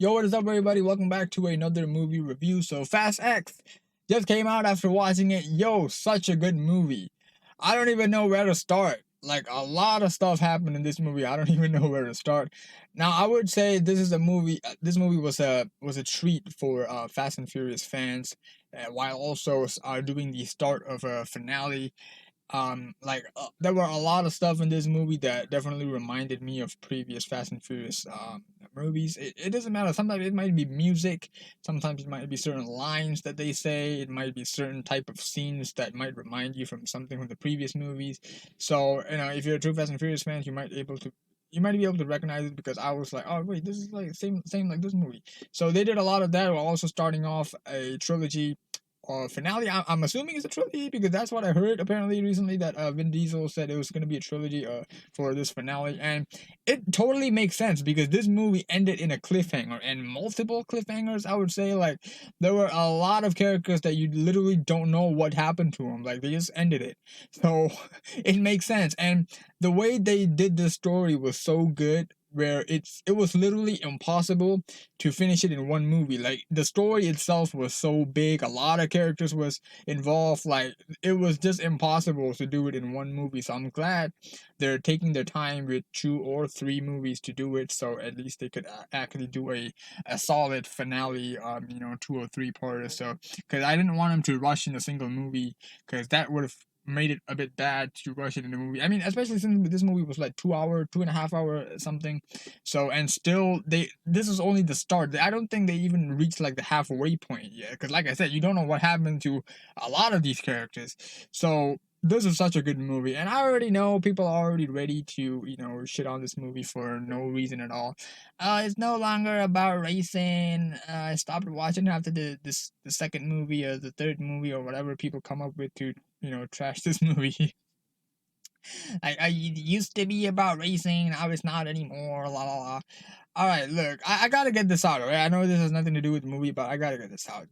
Yo, what is up, everybody? Welcome back to another movie review. So, Fast X just came out after watching it. Yo, such a good movie. I don't even know where to start. Like, a lot of stuff happened in this movie. I don't even know where to start. Now, I would say this is a movie. This movie was a treat for Fast and Furious fans, while also doing the start of a finale. There were a lot of stuff in this movie that definitely reminded me of previous Fast and Furious movies. It doesn't matter. Sometimes it might be music, sometimes it might be certain lines that they say, it might be certain type of scenes that might remind you from something from the previous movies. So if you're a true Fast and Furious fan, you might be able to recognize it, because I was like, oh wait, this is like same like this movie. So they did a lot of that while also starting off a trilogy or finale. I'm assuming it's a trilogy, because that's what I heard apparently recently, that Vin Diesel said it was going to be a trilogy for this finale, and it totally makes sense because this movie ended in a cliffhanger, and multiple cliffhangers. I would say, like, there were a lot of characters that you literally don't know what happened to them, like they just ended it. So it makes sense, and the way they did this story was so good, where it was literally impossible to finish it in one movie. Like, the story itself was so big, a lot of characters was involved. Like, it was just impossible to do it in one movie. So I'm glad they're taking their time with 2 or 3 movies to do it. So at least they could actually do a solid finale. 2 or 3 parts. So because I didn't want them to rush in a single movie, because that would have made it a bit bad to rush it in the movie. I mean, especially since this movie was like 2 hour, 2.5 hour something. So, and still, this is only the start. I don't think they even reached like the halfway point yet. Because, like I said, you don't know what happened to a lot of these characters. So, this is such a good movie, and I already know people are already ready to shit on this movie for no reason at all. It's no longer about racing. I stopped watching after the second movie or the third movie or whatever people come up with to trash this movie. I used to be about racing, now it's not anymore. La la la. All right, look, I gotta get this out. Right? I know this has nothing to do with the movie, but I gotta get this out.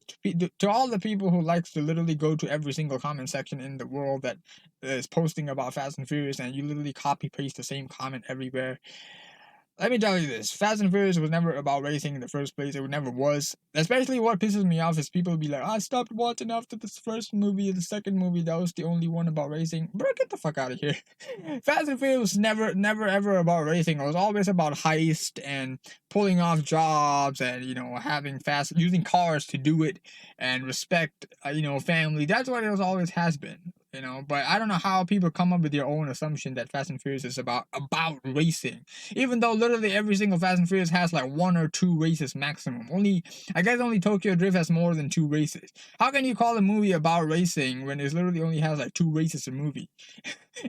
To all the people who likes to literally go to every single comment section in the world that is posting about Fast and Furious, and you literally copy paste the same comment everywhere. Let me tell you this: Fast and Furious was never about racing in the first place. It never was. Especially what pisses me off is people be like, "I stopped watching after this first movie. The second movie, that was the only one about racing." Bro, get the fuck out of here. Fast and Furious was never ever about racing. It was always about heist and pulling off jobs, and having fast using cars to do it, and respect family. That's what it was always has been. But I don't know how people come up with their own assumption that Fast and Furious is about racing, even though literally every single Fast and Furious has like 1 or 2 races maximum. I guess only Tokyo Drift has more than 2 races. How can you call a movie about racing when it literally only has like 2 races a movie?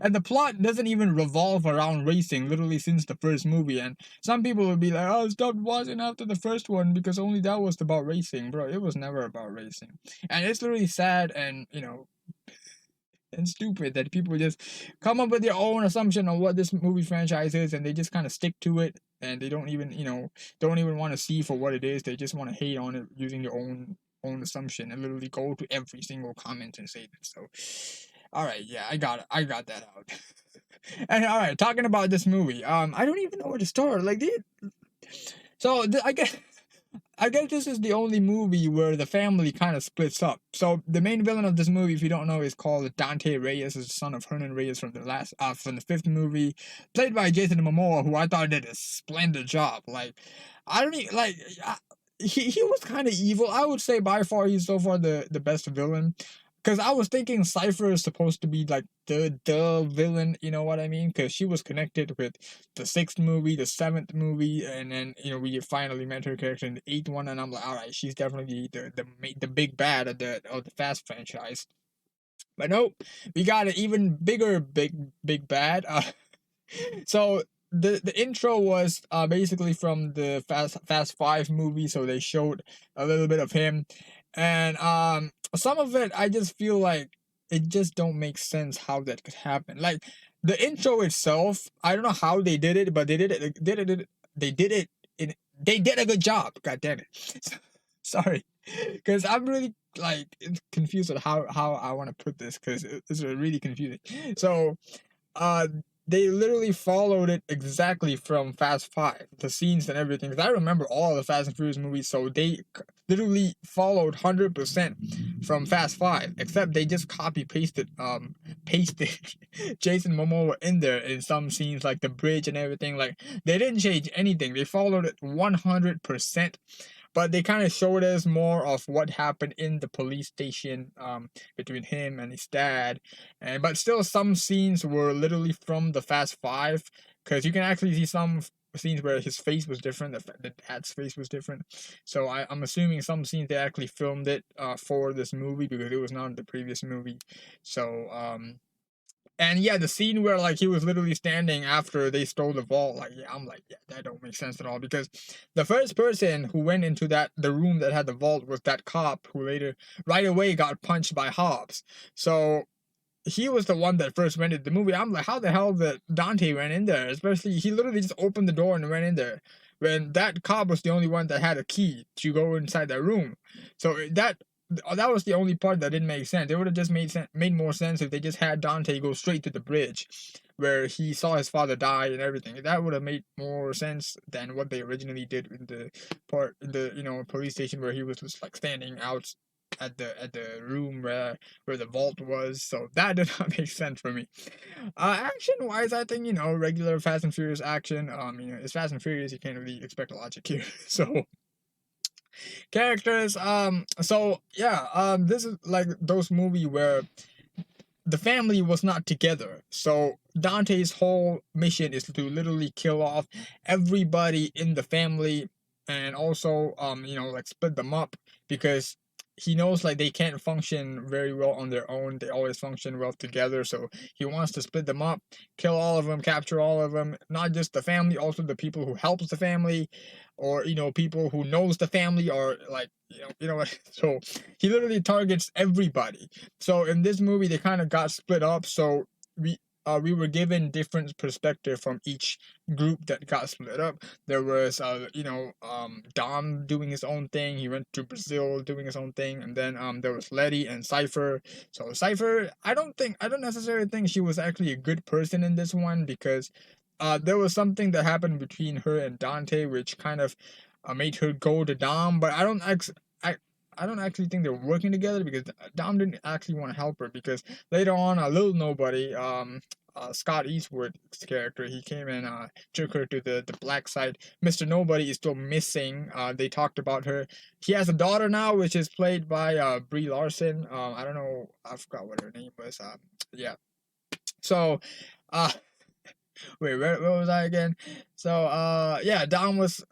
And the plot doesn't even revolve around racing literally since the first movie. And some people would be like, "Oh, stop watching after the first one because only that was about racing." Bro, it was never about racing. And it's literally sad and and stupid that people just come up with their own assumption on what this movie franchise is, and they just kind of stick to it, and they don't even want to see for what it is. They just want to hate on it using their own assumption, and literally go to every single comment and say that. So all right, yeah, I got that out. And all right, talking about this movie, I don't even know where to start. Like, I guess this is the only movie where the family kind of splits up. So the main villain of this movie, if you don't know, is called Dante Reyes, is the son of Hernan Reyes from the fifth movie, played by Jason Momoa, who I thought did a splendid job. Like, I don't even like. He was kind of evil. I would say by far he's so far the best villain. Because I was thinking Cypher is supposed to be like the villain, you know what I mean? Because she was connected with the sixth movie, the seventh movie, and then we finally met her character in the eighth one, and I'm like, all right, she's definitely the big bad of the Fast franchise. But nope, we got an even bigger big bad. So the intro was basically from the Fast Five movie, so they showed a little bit of him, and some of it I just feel like it just don't make sense how that could happen. Like, the intro itself, I don't know how they did it, but they did it in they did a good job. God damn it. Sorry, because I'm really like confused on how I want to put this, because it's really confusing. So uh they literally followed it exactly from Fast Five, the scenes and everything. 'Cause I remember all the Fast and Furious movies, so they literally followed 100% from Fast Five, except they just copy pasted Jason Momoa in there in some scenes, like the bridge and everything. Like they didn't change anything; they followed it 100%. But they kind of showed us more of what happened in the police station, between him and his dad, and but still some scenes were literally from the Fast Five, because you can actually see some scenes where his face was different, the dad's face was different. So I'm assuming some scenes they actually filmed it for this movie because it was not in the previous movie. So and yeah, the scene where like he was literally standing after they stole the vault, like yeah, I'm like, yeah, that don't make sense at all, because the first person who went into the room that had the vault was that cop who later right away got punched by Hobbs. So he was the one that first went into the movie. I'm like, how the hell did Dante went in there? Especially he literally just opened the door and went in there, when that cop was the only one that had a key to go inside that room. So that was the only part that didn't make sense. It would have just made more sense if they just had Dante go straight to the bridge, where he saw his father die and everything. That would have made more sense than what they originally did in the part in the police station, where he was just like standing out at the room where the vault was. So that did not make sense for me. Action wise, I think regular Fast and Furious action. It's Fast and Furious. You can't really expect a logic here. So characters. So yeah. This is like those movie where the family was not together. So Dante's whole mission is to literally kill off everybody in the family, and also like split them up, because he knows like they can't function very well on their own. They always function well together. So he wants to split them up, kill all of them, capture all of them, not just the family, also the people who helps the family, or people who knows the family, or like what. So he literally targets everybody. So in this movie, they kind of got split up. So we were given different perspective from each group that got split up. There was Dom doing his own thing. He went to Brazil doing his own thing, and then there was Letty and Cipher. So Cipher, I don't necessarily think she was actually a good person in this one, because there was something that happened between her and Dante, which kind of made her go to Dom. But I don't actually think they're working together, because Dom didn't actually want to help her, because later on, a little nobody, Scott Eastwood's character, he came and took her to the black side. Mr. Nobody is still missing. They talked about her. He has a daughter now, which is played by Brie Larson. I don't know, I forgot what her name was. Yeah. So, uh, wait, where was I again? So, yeah, Dom was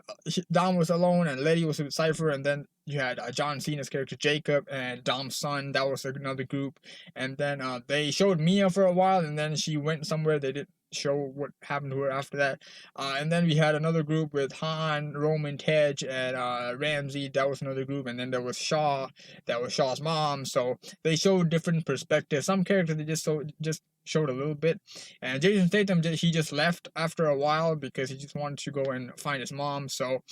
alone, and Letty was with Cipher, and then you had John Cena's character Jacob and Dom's son. That was another group, and then they showed Mia for a while, and then she went somewhere. They didn't show what happened to her after that. And then we had another group with Han, Roman, Tej, and Ramsey. That was another group, and then there was Shaw. That was Shaw's mom. So they showed different perspectives. Some characters they just showed a little bit, and Jason Statham he just left after a while because he just wanted to go and find his mom. So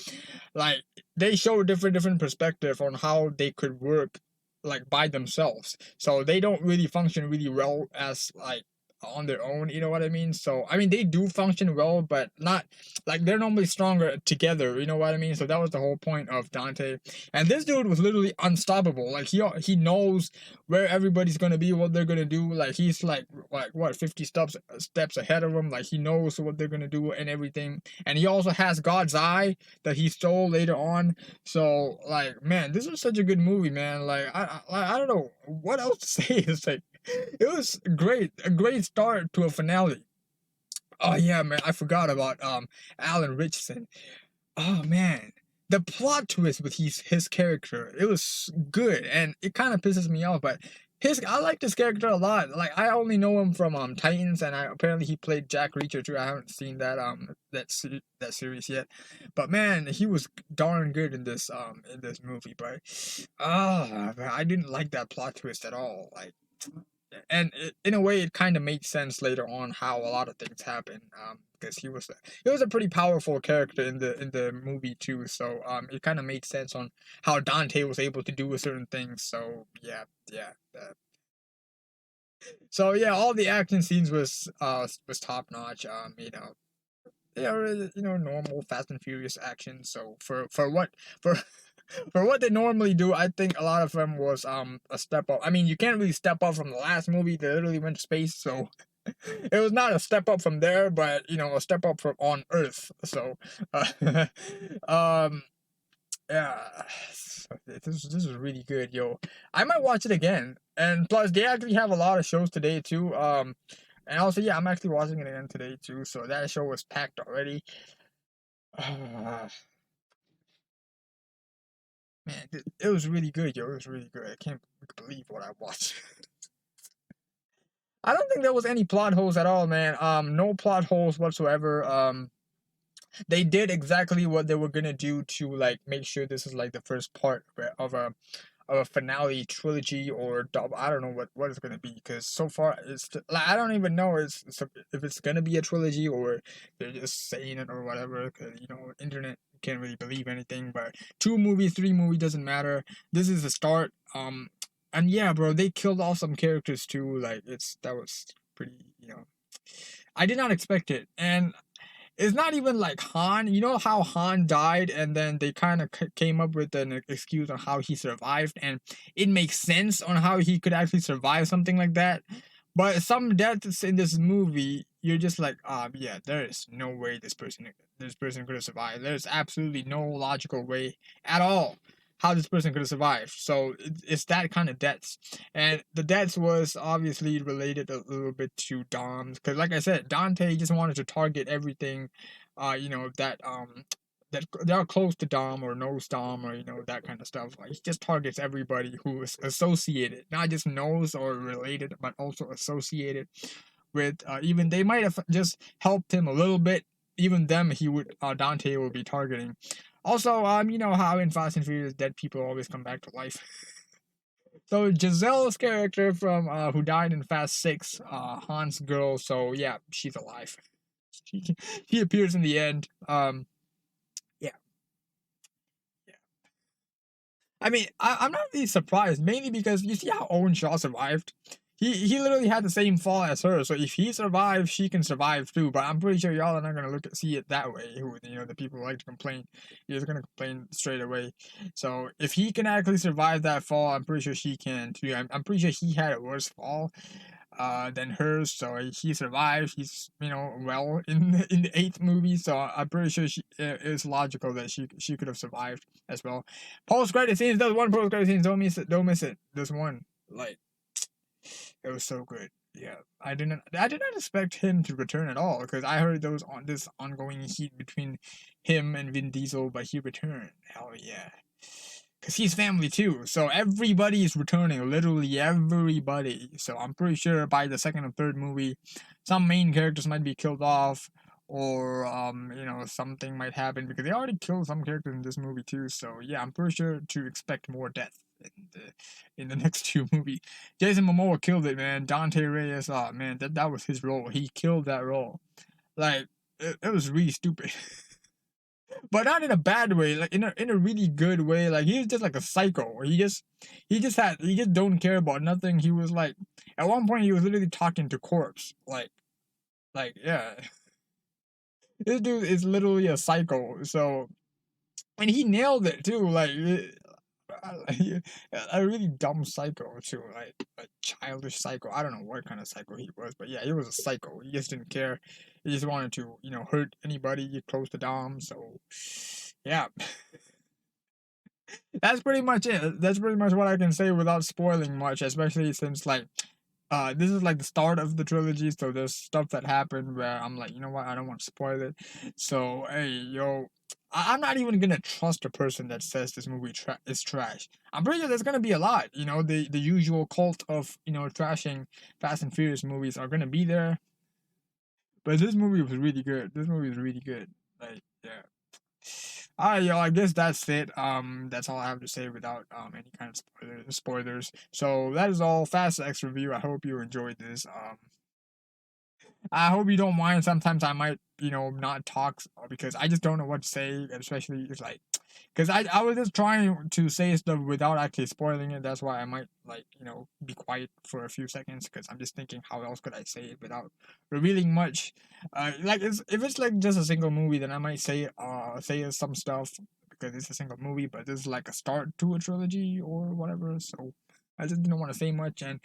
like they show different perspective on how they could work like by themselves. So they don't really function really well as like on their own, you know what I mean? So I mean they do function well, but not like they're normally stronger together, you know what I mean? So that was the whole point of Dante. And this dude was literally unstoppable. Like he knows where everybody's gonna be, what they're gonna do. Like he's like what 50 steps ahead of them. Like he knows what they're gonna do and everything. And he also has God's eye that he stole later on. So like man, this was such a good movie, man. Like I don't know what else to say. It's like it was great, a great start to a finale. Oh yeah, man, I forgot about Alan Richardson. Oh man, the plot twist with his character, it was good, and it kind of pisses me off. But I like this character a lot. Like I only know him from Titans, and apparently he played Jack Reacher too. I haven't seen that series yet, but man, he was darn good in this movie. But man, I didn't like that plot twist at all. Like and in a way it kind of made sense later on how a lot of things happen, because he was a pretty powerful character in the movie too. So it kind of made sense on how Dante was able to do a certain thing. So yeah, yeah. So yeah, all the action scenes was top notch. They are normal Fast and Furious action. So for what for for what they normally do, I think a lot of them was a step up. I mean, you can't really step up from the last movie. They literally went to space, so it was not a step up from there, but a step up from on Earth. So, um, yeah, this is really good, yo. I might watch it again, and plus they actually have a lot of shows today too. And also yeah, I'm actually watching it again today too. So that show was packed already. Man, it was really good, yo. It was really good. I can't believe what I watched. I don't think there was any plot holes at all, man. No plot holes whatsoever. They did exactly what they were gonna do to like make sure this is like the first part of a finale trilogy or double. I don't know what it's gonna be because so far like I don't even know if it's gonna be a trilogy or they're just saying it or whatever. Cause internet can't really believe anything. But 2 movies, 3 movies doesn't matter. This is the start. And yeah, bro, they killed off some characters too. Like that was pretty. I did not expect it, and it's not even like Han. You know how Han died, and then they kind of came up with an excuse on how he survived, and it makes sense on how he could actually survive something like that. But some deaths in this movie, you're just like, yeah, there is no way this person could have survived. There's absolutely no logical way at all how this person could have survived. So it's that kind of deaths, and the deaths was obviously related a little bit to Dom's, because like I said, Dante just wanted to target everything, that they are close to Dom or knows Dom or that kind of stuff. Like he just targets everybody who is associated, not just knows or related, but also associated with. Even they might have just helped him a little bit. Even them, Dante would be targeting. Also, you know how in Fast and Furious, dead people always come back to life. So Giselle's character from who died in Fast Six, Han's girl. So yeah, she's alive. She, she appears in the end. Yeah, yeah. I mean, I'm not really surprised, mainly because you see how Owen Shaw survived. He literally had the same fall as her, so if he survived, she can survive too. But I'm pretty sure y'all are not gonna see it that way. The people who like to complain, you're just gonna complain straight away. So if he can actually survive that fall, I'm pretty sure she can too. I'm pretty sure he had a worse fall than hers, so he survived. He's well in the eighth movie, so I'm pretty sure it's logical that she could have survived as well. Post credit scenes. There's one post credit scenes. Don't miss it. Don't miss it. There's one. Like it was so good. Yeah, I did not expect him to return at all because I heard there was on this ongoing heat between him and Vin Diesel, but he returned. Hell yeah. Because he's family too, so everybody is returning, literally everybody. So I'm pretty sure by the second or third movie, some main characters might be killed off, or something might happen because they already killed some characters in this movie too. So yeah, I'm pretty sure to expect more death in the next 2 movies. Jason Momoa killed it, man. Dante Reyes, oh man, that was his role. He killed that role. Like it was really stupid. But not in a bad way, like in a really good way. Like he was just like a psycho. He just don't care about nothing. He was like at one point he was literally talking to corpse. Like yeah. This dude is literally a psycho. So and he nailed it too. Like a really dumb psycho too, like a childish psycho. I don't know what kind of psycho he was, but yeah, he was a psycho. He just didn't care. He just wanted to, hurt anybody close to Dom. So, yeah, that's pretty much it. That's pretty much what I can say without spoiling much, especially since this is like the start of the trilogy, so there's stuff that happened where I'm like, you know what, I don't want to spoil it. So hey, yo, I'm not even gonna trust a person that says this movie is trash. I'm pretty sure there's gonna be a lot. The usual cult of trashing Fast and Furious movies are gonna be there, but this movie was really good. This movie was really good. Like yeah. Alright, yo, I guess that's it. That's all I have to say without any kind of spoilers. So that is all Fast X review. I hope you enjoyed this. I hope you don't mind. Sometimes I might, not talk because I just don't know what to say, and especially it's like, because I was just trying to say stuff without actually spoiling it. That's why I might like, be quiet for a few seconds because I'm just thinking how else could I say it without revealing much. Like if it's like just a single movie, then I might say some stuff because it's a single movie, but this is like a start to a trilogy or whatever. So I just didn't want to say much, and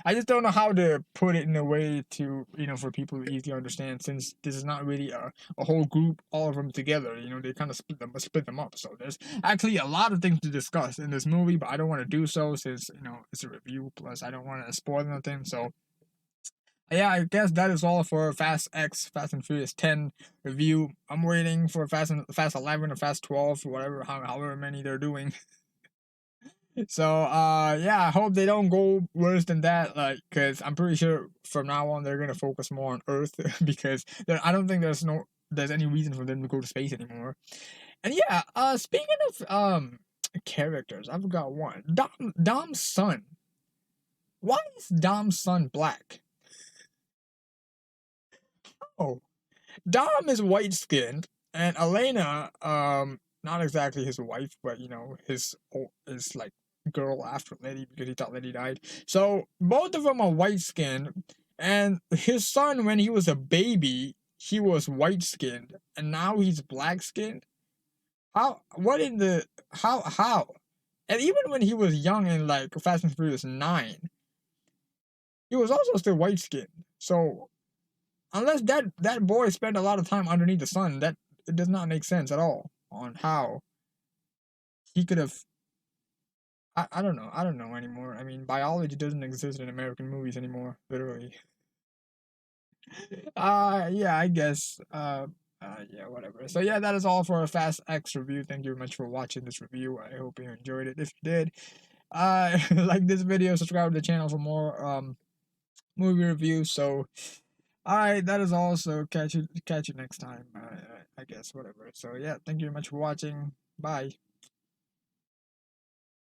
I just don't know how to put it in a way to, for people to easily understand. Since this is not really a whole group, all of them together. They kind of split them up. So there's actually a lot of things to discuss in this movie, but I don't want to do so since it's a review. Plus, I don't want to spoil nothing. So yeah, I guess that is all for Fast X, Fast and Furious 10 review. I'm waiting for Fast 11 or Fast 12, whatever, however many they're doing. So yeah, I hope they don't go worse than that, like, because I'm pretty sure from now on they're gonna focus more on Earth because I don't think there's any reason for them to go to space anymore. And yeah, speaking of characters, I forgot one. Dom's son. Why is Dom's son black? Oh, Dom is white skinned, and Elena, not exactly his wife, but his like girl after Letty because he thought Letty died. So both of them are white skinned, and his son, when he was a baby, he was white skinned, and now he's black skinned. How? What in the? How? And even when he was young in like Fast and Furious 9, he was also still white skinned. So unless that boy spent a lot of time underneath the sun, that it does not make sense at all on how he could have. I don't know anymore. I mean, biology doesn't exist in American movies anymore, literally. Yeah, I guess. Yeah, whatever. So yeah, that is all for a Fast X review. Thank you very much for watching this review. I hope you enjoyed it. If you did, like this video, subscribe to the channel for more movie reviews. So all right, that is all. So catch you next time. I guess whatever. So yeah, thank you very much for watching. Bye.